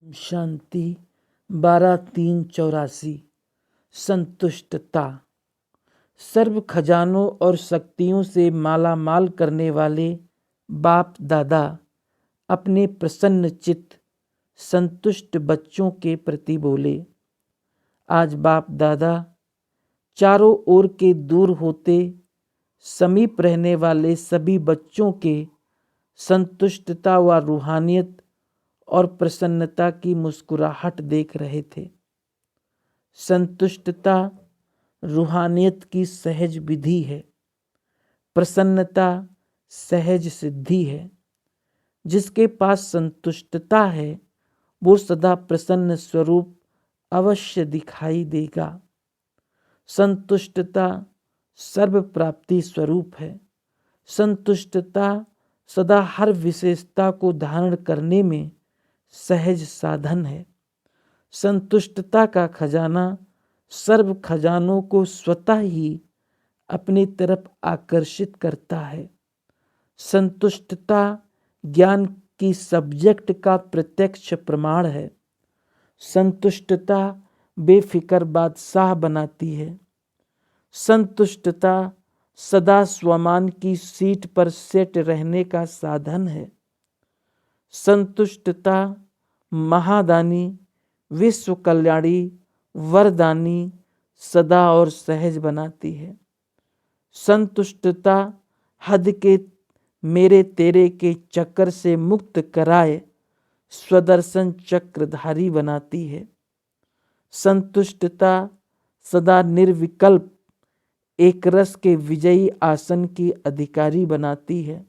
शांति 12/3/84। संतुष्टता सर्व खजानों और शक्तियों से माला माल करने वाले बाप दादा अपने प्रसन्न चित्त संतुष्ट बच्चों के प्रति बोले। आज बाप दादा चारों ओर के दूर होते समीप रहने वाले सभी बच्चों के संतुष्टता व रूहानियत और प्रसन्नता की मुस्कुराहट देख रहे थे। संतुष्टता रूहानियत की सहज विधि है, प्रसन्नता सहज सिद्धि है। जिसके पास संतुष्टता है वो सदा प्रसन्न स्वरूप अवश्य दिखाई देगा। संतुष्टता सर्व प्राप्ति स्वरूप है। संतुष्टता सदा हर विशेषता को धारण करने में सहज साधन है। संतुष्टता का खजाना सर्व खजानों को स्वतः ही अपनी तरफ आकर्षित करता है। संतुष्टता ज्ञान की सब्जेक्ट का प्रत्यक्ष प्रमाण है। संतुष्टता बेफिक्र बादशाह बनाती है। संतुष्टता सदा स्वमान की सीट पर सेट रहने का साधन है। संतुष्टता महादानी, विश्व कल्याणी, वरदानी, सदा और सहज बनाती है। संतुष्टता हद के मेरे तेरे के चक्कर से मुक्त कराए स्वदर्शन चक्रधारी बनाती है। संतुष्टता सदा निर्विकल्प एक रस के विजयी आसन की अधिकारी बनाती है।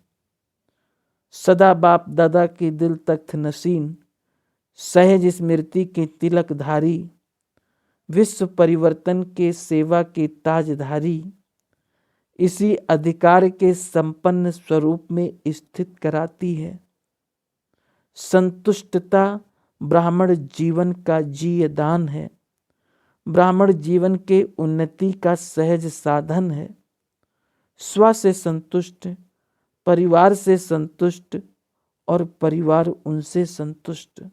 सदा बाप दादा के दिल तख्त नशीन, सहज स्मृति के तिलकधारी, विश्व परिवर्तन के सेवा के ताजधारी, इसी अधिकार के संपन्न स्वरूप में स्थित कराती है। संतुष्टता ब्राह्मण जीवन का जीयदान है। ब्राह्मण जीवन के उन्नति का सहज साधन है। स्व से संतुष्ट, परिवार से संतुष्ट और परिवार उनसे संतुष्ट।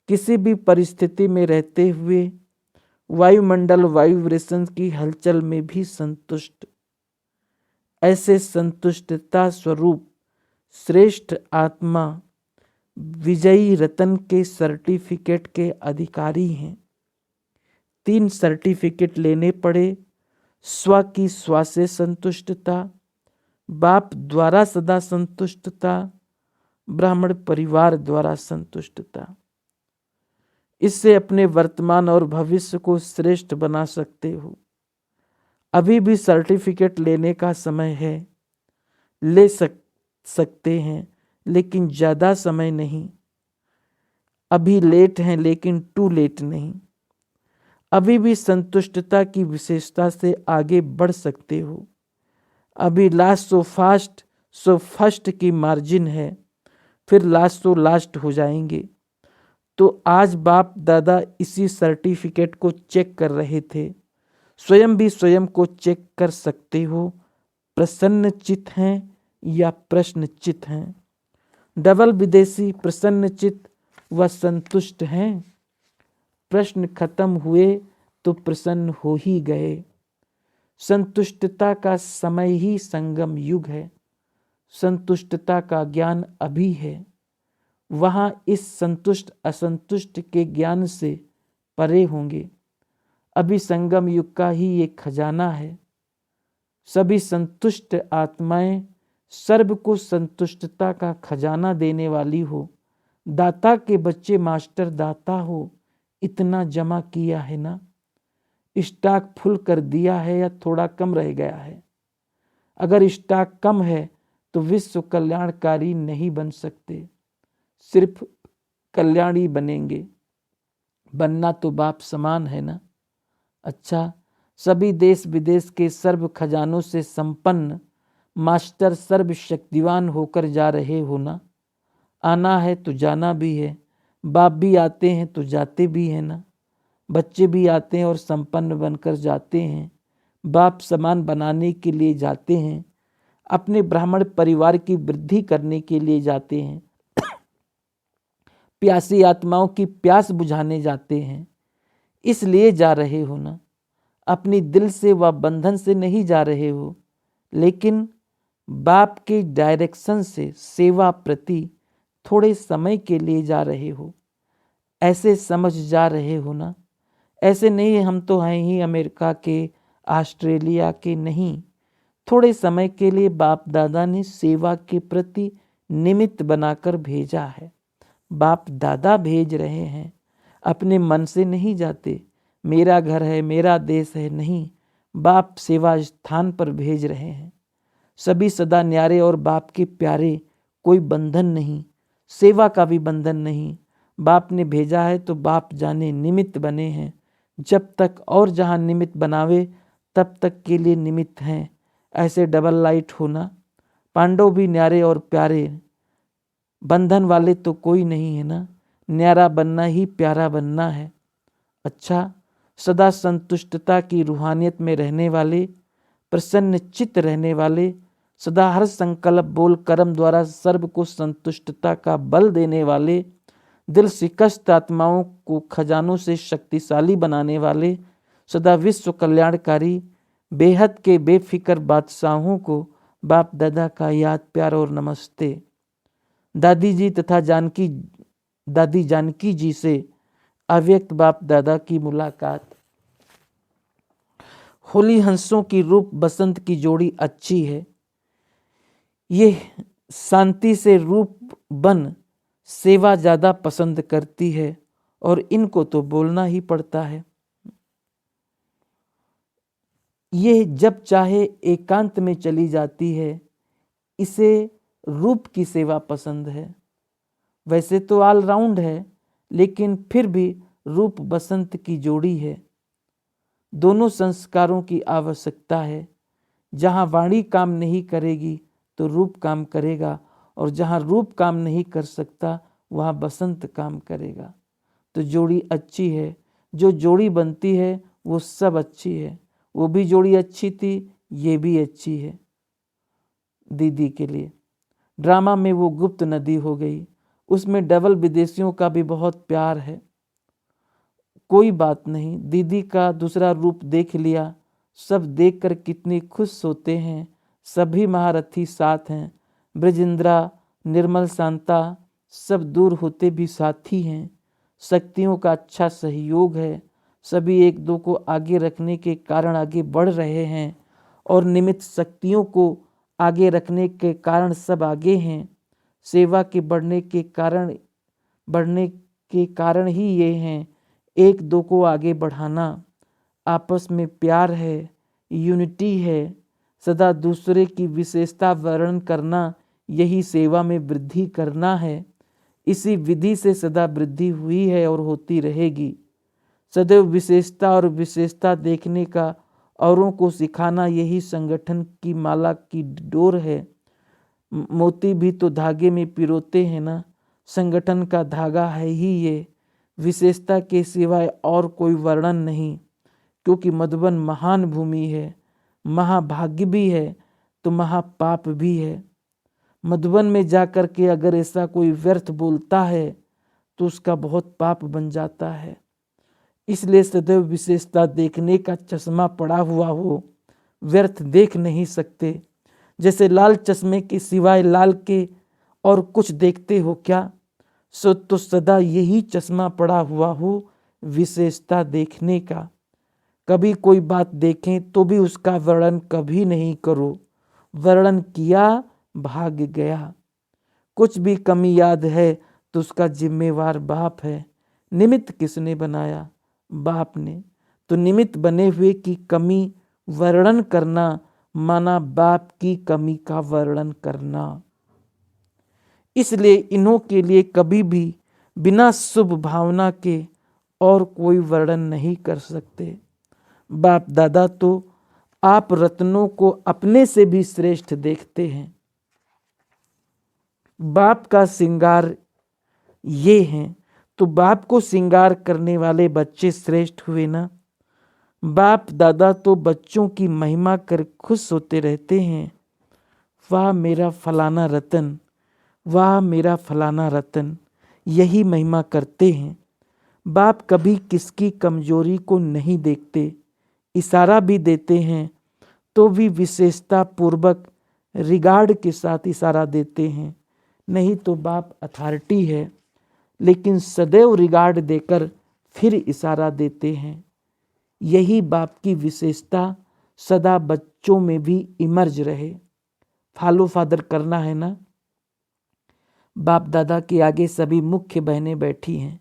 किसी भी परिस्थिति में रहते हुए वायुमंडल वाइब्रेशन की हलचल में भी संतुष्ट। ऐसे संतुष्टता स्वरूप श्रेष्ठ आत्मा विजयी रतन के सर्टिफिकेट के अधिकारी हैं। 3 सर्टिफिकेट लेने पड़े। स्व की स्व से संतुष्टता, बाप द्वारा सदा संतुष्टता, ब्राह्मण परिवार द्वारा संतुष्टता। इससे अपने वर्तमान और भविष्य को श्रेष्ठ बना सकते हो। अभी भी सर्टिफिकेट लेने का समय है। ले सकते हैं लेकिन ज़्यादा समय नहीं। अभी लेट हैं लेकिन टू लेट नहीं। अभी भी संतुष्टता की विशेषता से आगे बढ़ सकते हो। अभी last so fast so first की मार्जिन है, फिर लास्ट सो लास्ट हो जाएंगे। तो आज बाप दादा इसी सर्टिफिकेट को चेक कर रहे थे। स्वयं भी स्वयं को चेक कर सकते हो, प्रसन्न चित्त हैं या प्रश्न चित्त हैं। डबल विदेशी प्रसन्न चित्त व संतुष्ट हैं। प्रश्न खत्म हुए तो प्रसन्न हो ही गए। संतुष्टता का समय ही संगम युग है। संतुष्टता का ज्ञान अभी है। वहाँ इस संतुष्ट असंतुष्ट के ज्ञान से परे होंगे। अभी संगम युग का ही एक खजाना है। सभी संतुष्ट आत्माएं सर्व को संतुष्टता का खजाना देने वाली हो। दाता के बच्चे मास्टर दाता हो, इतना जमा किया है ना। स्टॉक फुल कर दिया है या थोड़ा कम रह गया है। अगर स्टॉक कम है तो विश्व कल्याणकारी नहीं बन सकते, सिर्फ कल्याणी बनेंगे। बनना तो बाप समान है ना। अच्छा, सभी देश विदेश के सर्व खजानों से संपन्न मास्टर सर्वशक्तिवान होकर जा रहे हो ना। आना है तो जाना भी है। बाप भी आते हैं तो जाते भी हैं ना। बच्चे भी आते हैं और संपन्न बनकर जाते हैं। बाप समान बनाने के लिए जाते हैं। अपने ब्राह्मण परिवार की वृद्धि करने के लिए जाते हैं। प्यासी आत्माओं की प्यास बुझाने जाते हैं, इसलिए जा रहे हो ना। अपनी दिल से व बंधन से नहीं जा रहे हो, लेकिन बाप के डायरेक्शन से सेवा प्रति थोड़े समय के लिए जा रहे हो। ऐसे समझ जा रहे हो ना। ऐसे नहीं हम तो हैं ही अमेरिका के, ऑस्ट्रेलिया के, नहीं। थोड़े समय के लिए बाप दादा ने सेवा के प्रति निमित्त बनाकर भेजा है। बाप दादा भेज रहे हैं, अपने मन से नहीं जाते। मेरा घर है, मेरा देश है, नहीं। बाप सेवा स्थान पर भेज रहे हैं। सभी सदा न्यारे और बाप के प्यारे, कोई बंधन नहीं, सेवा का भी बंधन नहीं। बाप ने भेजा है तो बाप जाने निमित्त बने हैं। जब तक और जहाँ निमित्त बनावे तब तक के लिए निमित्त हैं। ऐसे डबल लाइट होना। पांडव भी न्यारे और प्यारे, बंधन वाले तो कोई नहीं है ना। न्यारा बनना ही प्यारा बनना है। अच्छा, सदा संतुष्टता की रूहानियत में रहने वाले, प्रसन्न चित्त रहने वाले, सदा हर संकल्प बोल कर्म द्वारा सर्व को संतुष्टता का बल देने वाले, दिल शिकस्त आत्माओं को खजानों से शक्तिशाली बनाने वाले, सदा विश्व कल्याणकारी, बेहद के बेफिक्र बादशाहों को बाप दादा का याद प्यार और नमस्ते। दादी जी तथा दादी जानकी जी से अव्यक्त बाप दादा की मुलाकात। होली हंसों की रूप बसंत की जोड़ी अच्छी है। ये शांति से रूप बन सेवा ज़्यादा पसंद करती है और इनको तो बोलना ही पड़ता है। ये जब चाहे एकांत में चली जाती है। इसे रूप की सेवा पसंद है। वैसे तो ऑलराउंड है, लेकिन फिर भी रूप बसंत की जोड़ी है। दोनों संस्कारों की आवश्यकता है। जहाँ वाणी काम नहीं करेगी तो रूप काम करेगा, और जहाँ रूप काम नहीं कर सकता वहाँ बसंत काम करेगा। तो जोड़ी अच्छी है। जो जोड़ी बनती है वो सब अच्छी है। वो भी जोड़ी अच्छी थी, ये भी अच्छी है। दीदी के लिए ड्रामा में वो गुप्त नदी हो गई। उसमें डबल विदेशियों का भी बहुत प्यार है। कोई बात नहीं, दीदी का दूसरा रूप देख लिया। सब देखकर कितनी खुश होते हैं। सभी महारथी साथ हैं। ब्रजेंद्रा, निर्मल, शांता सब दूर होते भी साथी हैं। शक्तियों का अच्छा सहयोग है। सभी एक दो को आगे रखने के कारण आगे बढ़ रहे हैं, और निमित्त शक्तियों को आगे रखने के कारण सब आगे हैं। सेवा के बढ़ने के कारण ही ये हैं। एक दो को आगे बढ़ाना, आपस में प्यार है, यूनिटी है, सदा दूसरे की विशेषता वर्णन करना, यही सेवा में वृद्धि करना है। इसी विधि से सदा वृद्धि हुई है और होती रहेगी। सदैव विशेषता और विशेषता देखने का औरों को सिखाना, यही संगठन की माला की डोर है। मोती भी तो धागे में पिरोते हैं ना। संगठन का धागा है ही ये। विशेषता के सिवाय और कोई वर्णन नहीं, क्योंकि मधुबन महान भूमि है। महाभाग्य भी है तो महापाप भी है। मधुबन में जाकर के अगर ऐसा कोई व्यर्थ बोलता है तो उसका बहुत पाप बन जाता है। इसलिए सदैव विशेषता देखने का चश्मा पड़ा हुआ हो, व्यर्थ देख नहीं सकते। जैसे लाल चश्मे के सिवाय लाल के और कुछ देखते हो क्या? सो तो सदा यही चश्मा पड़ा हुआ हो विशेषता देखने का। कभी कोई बात देखें तो भी उसका वर्णन कभी नहीं करो। वर्णन किया भाग गया। कुछ भी कमी याद है तो उसका जिम्मेवार बाप है। निमित्त किसने बनाया? बाप ने। तो निमित्त बने हुए की कमी वर्णन करना माना बाप की कमी का वर्णन करना। इसलिए इन्हों के लिए कभी भी बिना शुभ भावना के और कोई वर्णन नहीं कर सकते। बाप दादा तो आप रत्नों को अपने से भी श्रेष्ठ देखते हैं। बाप का श्रृंगार ये हैं, तो बाप को श्रृंगार करने वाले बच्चे श्रेष्ठ हुए ना। बाप दादा तो बच्चों की महिमा कर खुश होते रहते हैं। वाह मेरा फलाना रतन, वाह मेरा फलाना रतन। यही महिमा करते हैं। बाप कभी किसकी कमजोरी को नहीं देखते, इशारा भी देते हैं तो भी विशेषता पूर्वक रिगार्ड के साथ इशारा देते हैं। नहीं तो बाप अथॉरिटी है, लेकिन सदैव रिगार्ड देकर फिर इशारा देते हैं। यही बाप की विशेषता सदा बच्चों में भी इमर्ज रहे। फॉलो फादर करना है ना। बाप दादा के आगे सभी मुख्य बहनें बैठी हैं।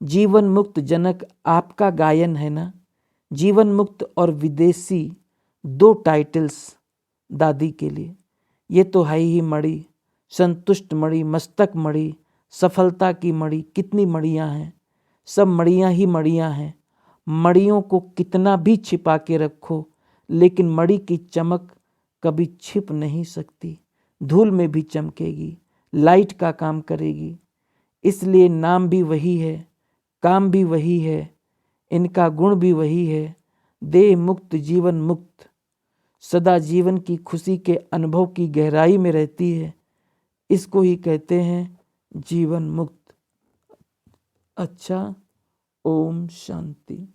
जीवन मुक्त जनक आपका गायन है ना। जीवन मुक्त और विदेशी 2 टाइटल्स दादी के लिए। ये तो है ही मणि, संतुष्ट मणि, मस्तक मणि, सफलता की मणि। कितनी मणियाँ हैं, सब मणियाँ ही मणियाँ हैं। मणियों को कितना भी छिपा के रखो, लेकिन मणि की चमक कभी छिप नहीं सकती, धूल में भी चमकेगी, लाइट का काम करेगी। इसलिए नाम भी वही है, काम भी वही है, इनका गुण भी वही है। देह मुक्त, जीवन मुक्त, सदा जीवन की खुशी के अनुभव की गहराई में रहती है। इसको ही कहते हैं जीवन मुक्त। अच्छा, ओम शांति।